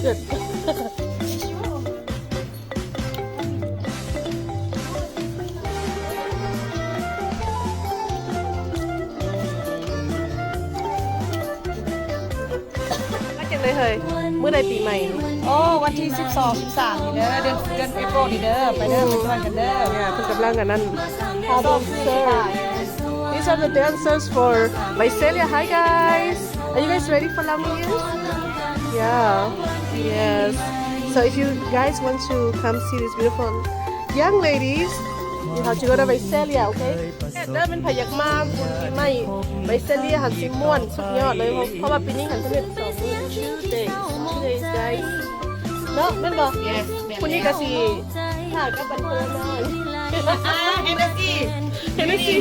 Good.เลยเฮ้ยเมื่อใดปีใหม่ โอ้วันที่12 13นี่เด้อเดือนเอโปรนี่เด้อไปเด้อไปชวนกันเด้อ เนี่ยเพิ่นกำลังกันนั่น dancer These are the dancers for Visalia. Hi guys. Are you guys ready for Lamb Years? Yeah. Yes. So if you guys want to come see these beautiful young ladies, you have to go to Visalia, okay? เด้อเป็นพยักมาบุญปีใหม่ Visalia หันสิม่วนสุดยอดเลยเพราะว่าปีนี้หันสำเร็จ2 days guys เนาะแม่นบ่ Yes คุณนี่ก็สิถ่ายกับบันเทิงหน่อย Hennessy Hennessy